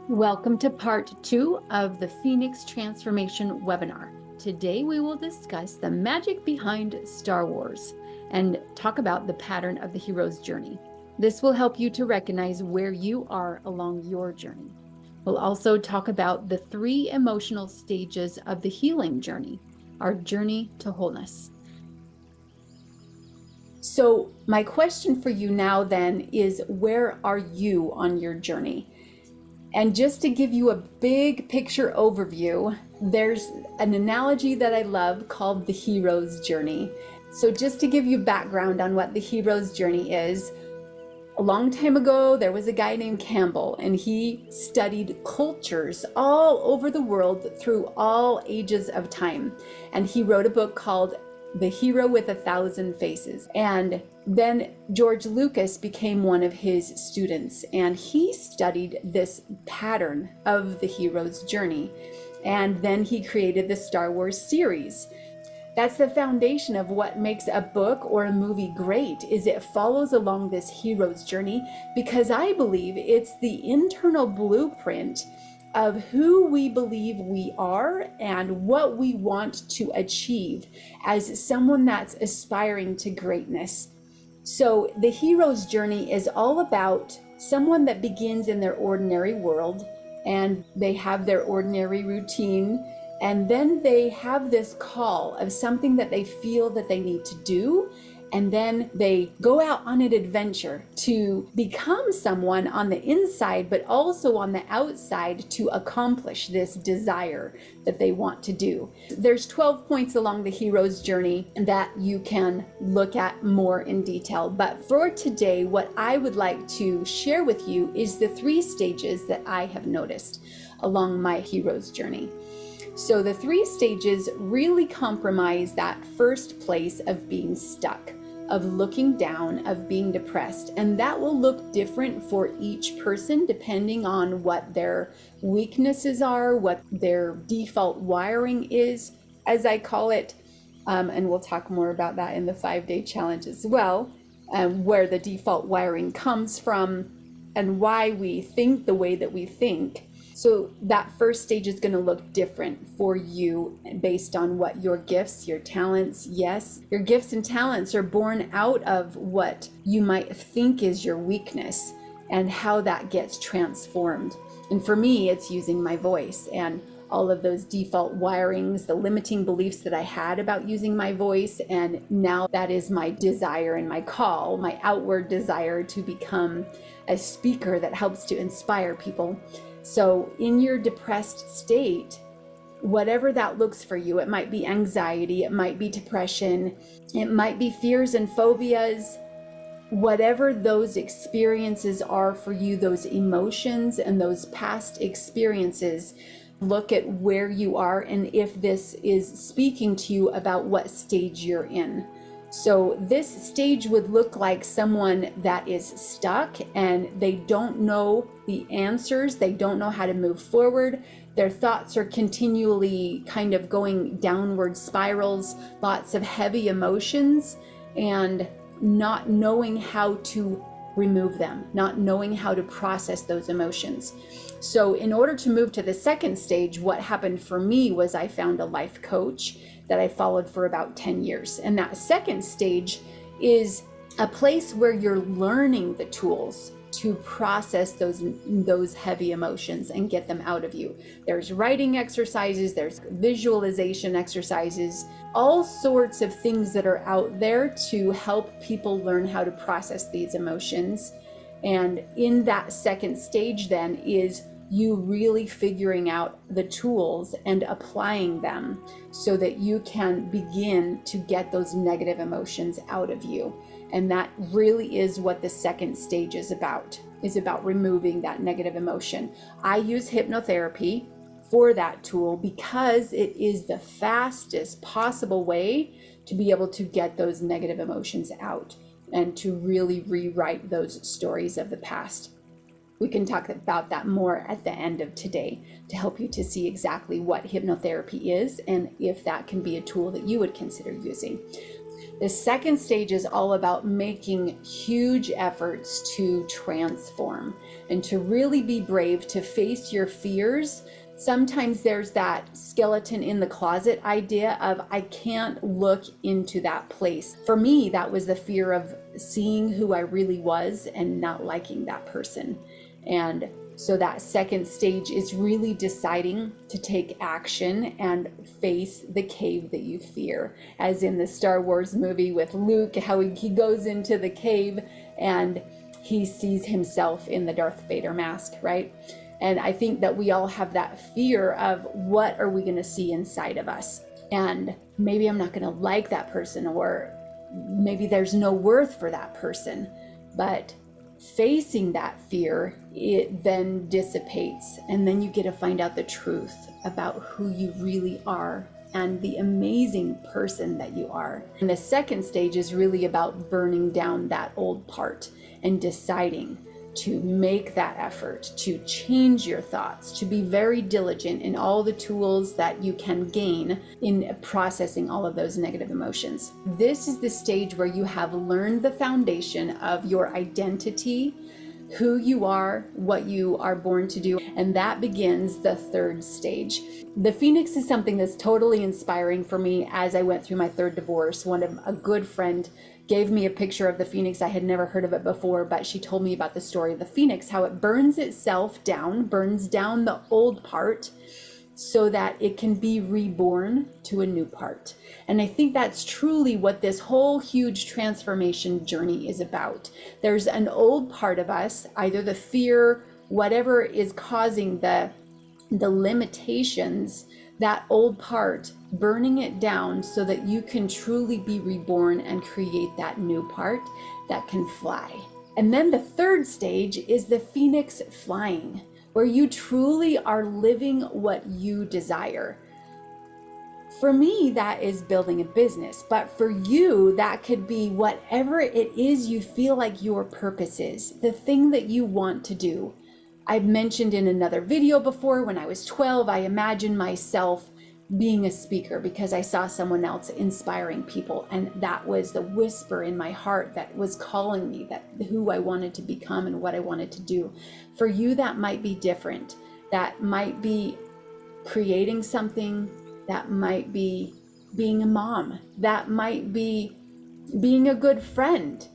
Welcome to part 2 of the Phoenix Transformation webinar. Today we will discuss the magic behind Star Wars and talk about the pattern of the hero's journey. This will help you to recognize where you are along your journey. We'll also talk about the 3 emotional stages of the healing journey, our journey to wholeness. So my question for you now then is, where are you on your journey? And just to give you a big picture overview, there's an analogy that I love called the hero's journey. So just to give you background on what the hero's journey is, a long time ago, there was a guy named Campbell, and he studied cultures all over the world through all ages of time. And he wrote a book called The Hero with 1,000 Faces. And then George Lucas became one of his students, and he studied this pattern of the hero's journey. And then he created the Star Wars series. That's the foundation of what makes a book or a movie great, is it follows along this hero's journey, because I believe it's the internal blueprint of who we believe we are and what we want to achieve as someone that's aspiring to greatness. So the hero's journey is all about someone that begins in their ordinary world, and they have their ordinary routine, and then they have this call of something that they feel that they need to do, and then they go out on an adventure to become someone on the inside, but also on the outside to accomplish this desire that they want to do. There's 12 points along the hero's journey that you can look at more in detail. But for today, what I would like to share with you is the 3 stages that I have noticed along my hero's journey. So the 3 stages really comprise that first place of being stuck, of looking down, of being depressed. And that will look different for each person depending on what their weaknesses are, what their default wiring is, as I call it. And we'll talk more about that in the 5-day challenge as well, where the default wiring comes from and why we think the way that we think. So that first stage is going to look different for you based on what your gifts, your talents, yes, your gifts and talents are born out of what you might think is your weakness and how that gets transformed. And for me, it's using my voice and all of those default wirings, the limiting beliefs that I had about using my voice. And now that is my desire and my call, my outward desire to become a speaker that helps to inspire people. So in your depressed state, whatever that looks for you, it might be anxiety, it might be depression, it might be fears and phobias, whatever those experiences are for you, those emotions and those past experiences, look at where you are and if this is speaking to you about what stage you're in. So this stage would look like someone that is stuck and they don't know the answers. They don't know how to move forward. Their thoughts are continually kind of going downward spirals, lots of heavy emotions, and not knowing how to remove them, not knowing how to process those emotions. So in order to move to the second stage, what happened for me was I found a life coach that I followed for about 10 years. And that second stage is a place where you're learning the tools to process those heavy emotions and get them out of you. There's writing exercises, there's visualization exercises, all sorts of things that are out there to help people learn how to process these emotions. And in that second stage then is you really figuring out the tools and applying them so that you can begin to get those negative emotions out of you. And that really is what the second stage is about removing that negative emotion. I use hypnotherapy for that tool because it is the fastest possible way to be able to get those negative emotions out and to really rewrite those stories of the past. We can talk about that more at the end of today to help you to see exactly what hypnotherapy is and if that can be a tool that you would consider using. The second stage is all about making huge efforts to transform and to really be brave, to face your fears. Sometimes there's that skeleton in the closet idea of, I can't look into that place. For me, that was the fear of seeing who I really was and not liking that person. And so that second stage is really deciding to take action and face the cave that you fear. As in the Star Wars movie with Luke, how he goes into the cave and he sees himself in the Darth Vader mask, right? And I think that we all have that fear of, what are we going to see inside of us? And maybe I'm not going to like that person, or maybe there's no worth for that person. But facing that fear, it then dissipates, and then you get to find out the truth about who you really are and the amazing person that you are. And the second stage is really about burning down that old part and deciding to make that effort to change your thoughts, to be very diligent in all the tools that you can gain in processing all of those negative emotions. This is the stage where you have learned the foundation of your identity, who you are, what you are born to do, and that begins the third stage. The Phoenix is something that's totally inspiring for me. As I went through my third divorce, a good friend gave me a picture of the Phoenix. I had never heard of it before, but she told me about the story of the Phoenix, how it burns itself down, burns down the old part so that it can be reborn to a new part. And I think that's truly what this whole huge transformation journey is about. There's an old part of us, either the fear, whatever is causing the limitations, that old part, burning it down so that you can truly be reborn and create that new part that can fly. And then the third stage is the Phoenix flying, where you truly are living what you desire. For me, that is building a business, but for you, that could be whatever it is you feel like your purpose is, the thing that you want to do. I've mentioned in another video before, when I was 12, I imagined myself being a speaker because I saw someone else inspiring people, and that was the whisper in my heart that was calling me, that who I wanted to become and what I wanted to do. For you, that might be different. That might be creating something, that might be being a mom, that might be being a good friend.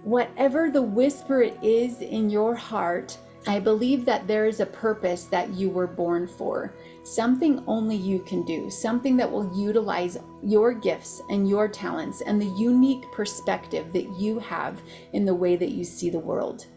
Whatever the whisper it is in your heart, I believe that there is a purpose that you were born for, something only you can do, something that will utilize your gifts and your talents and the unique perspective that you have in the way that you see the world.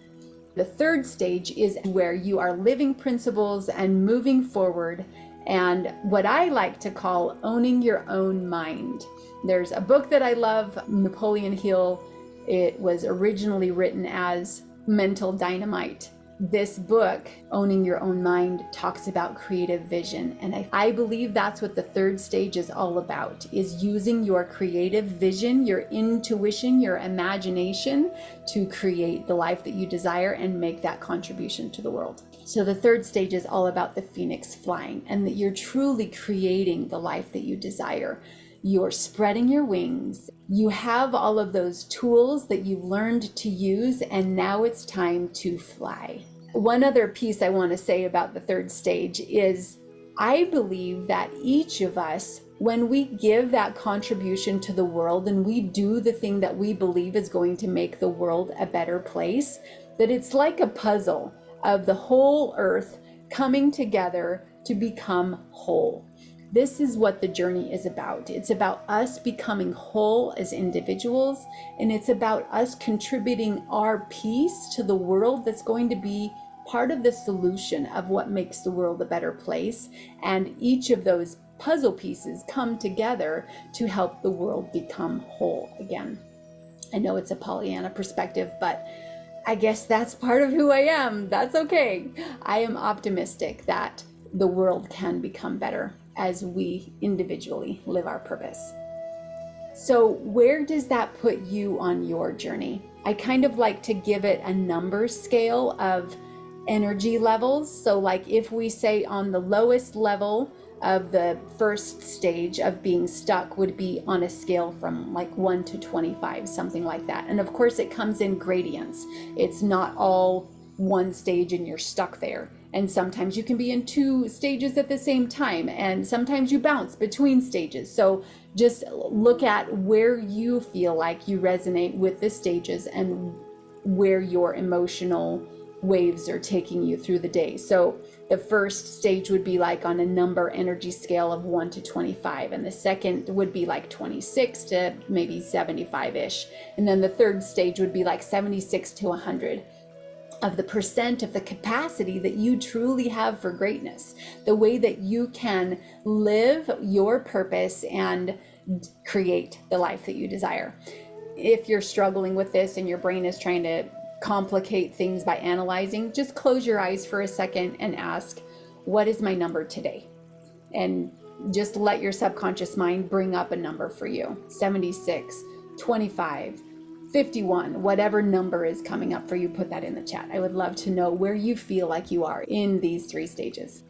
The third stage is where you are living principles and moving forward, and what I like to call owning your own mind. There's a book that I love, Napoleon Hill. It was originally written as Mental Dynamite. This book, Owning Your Own Mind, talks about creative vision. And I believe that's what the third stage is all about, is using your creative vision, your intuition, your imagination to create the life that you desire and make that contribution to the world. So the third stage is all about the Phoenix flying, and that you're truly creating the life that you desire. You're spreading your wings. You have all of those tools that you've learned to use, and now it's time to fly. One other piece I want to say about the third stage is I believe that each of us, when we give that contribution to the world and we do the thing that we believe is going to make the world a better place, that it's like a puzzle of the whole earth coming together to become whole. This is what the journey is about. It's about us becoming whole as individuals, and it's about us contributing our piece to the world that's going to be part of the solution of what makes the world a better place. And each of those puzzle pieces come together to help the world become whole again. I know it's a Pollyanna perspective, but I guess that's part of who I am. That's okay. I am optimistic that the world can become better as we individually live our purpose. So where does that put you on your journey? I kind of like to give it a number scale of energy levels. So like if we say on the lowest level of the first stage of being stuck would be on a scale from like 1 to 25, something like that. And of course it comes in gradients. It's not all one stage and you're stuck there. And sometimes you can be in 2 stages at the same time, and sometimes you bounce between stages. So just look at where you feel like you resonate with the stages and where your emotional waves are taking you through the day. So the first stage would be like on a number energy scale of 1 to 25, and the second would be like 26 to maybe 75-ish, and then the third stage would be like 76 to 100 of the percent of the capacity that you truly have for greatness, the way that you can live your purpose and create the life that you desire. If you're struggling with this and your brain is trying to complicate things by analyzing, just close your eyes for a second and ask, what is my number today? And just let your subconscious mind bring up a number for you. 76, 25, 51, whatever number is coming up for you, put that in the chat. I would love to know where you feel like you are in these 3 stages.